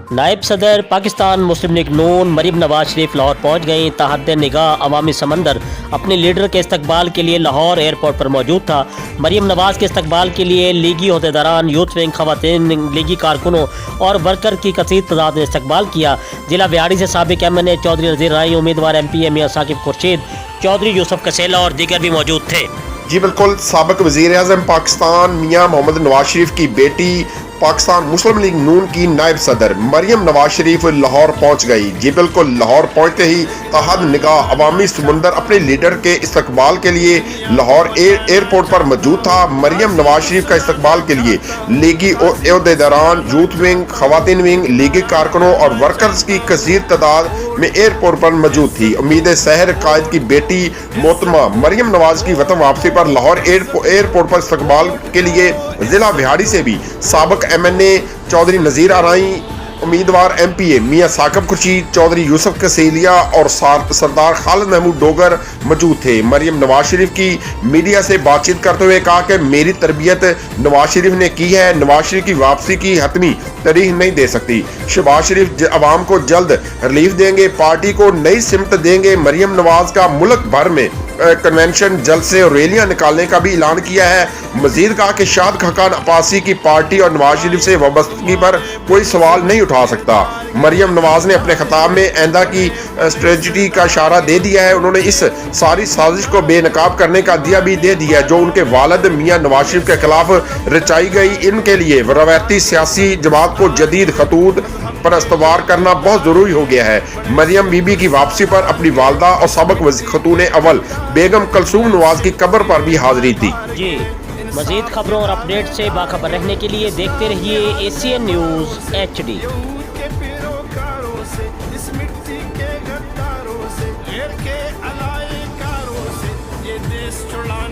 नायब सदर पाकिस्तान मुस्लिम लीग नून मरीम नवाज शरीफ लाहौर पहुँच गईं। तहद निगाह अवामी समंदर अपने लीडर के इस्तकबाल के लिए लाहौर एयरपोर्ट पर मौजूद था। मरीम नवाज के इस्तकबाल के लिए लीगी अहदेदारान, यूथ विंग, खवातीन, लीगी कारकुनों और वर्कर की कसीर तादाद ने इस्तकबाल किया। जिला बिहाड़ी से साबिक MNA चौधरी नज़ीर राई, उम्मीदवार MPA मियाँ साकिब खुर्शीद, चौधरी यूसुफ कसेला और दीगर भी मौजूद थे। जी बिल्कुल, साबिक वज़ीर आज़म पाकिस्तान मियाँ मोहम्मद नवाज शरीफ की बेटी पाकिस्तान मुस्लिम लीग नून की नायब सदर मरियम नवाज शरीफ लाहौर पहुंच गई। जी बिल्कुल, लाहौर पहुंचते ही तहद निगाह अवामी समंदर अपने लीडर के इस्तकबाल के लिए लाहौर एयरपोर्ट पर मौजूद था। मरियम नवाज शरीफ का इस्तकबाल के लिए लीगी अहदेदारान, यूथ विंग, खवातीन विंग, लीगी कारकुनों और वर्कर्स की कसीर तादाद में एयरपोर्ट पर मौजूद थी। उम्मीद सहर कायद की बेटी मोहतरमा मरियम नवाज की वतन वापसी पर लाहौर एयरपोर्ट पर इस्तकबाल के लिए जिला बिहाड़ी से भी साबिक MNA चौधरी नज़ीर राई, उम्मीदवार MPA मियाँ साकिब खुर्शीद, चौधरी यूसुफ कसेलिया और सरदार खालिद महमूद डोगर मौजूद थे। मरियम नवाज शरीफ की मीडिया से बातचीत करते हुए कहा कि मेरी तरबियत नवाज शरीफ ने की है। नवाज शरीफ की वापसी की हतमी तारीख नहीं दे सकती। शहबाज शरीफ अवाम को जल्द रिलीफ देंगे, पार्टी को नई सिमत देंगे। मरियम नवाज का मुल्क भर में कन्वेंशन, जलसे और रैलियां निकालने का भी ऐलान किया है। मजीद कहा कि शाद खकान अब्बासी की पार्टी और नवाज शरीफ से वाबस्तगी पर कोई सवाल नहीं उठा सकता। मरियम नवाज ने अपने खिताब में आइंदा की स्ट्रेटजी का इशारा दे दिया है। उन्होंने इस सारी साजिश को बेनकाब करने का दिया भी दे दिया जो उनके वालिद मियाँ नवाज शरीफ के खिलाफ रचाई गई। इनके लिए रवायती सियासी जमात को जदीद खतूत पर इस्तवार करना बहुत जरूरी हो गया है। मरियम बीबी की वापसी पर अपनी वालदा और सबक खतून अव्वल बेगम कलसूम नवाज की कब्र पर भी हाजिरी थी। जी, मजीद खबरों और अपडेट से बाखबर रहने के लिए देखते रहिए ACN न्यूज़ HD। ये देश छुड़ा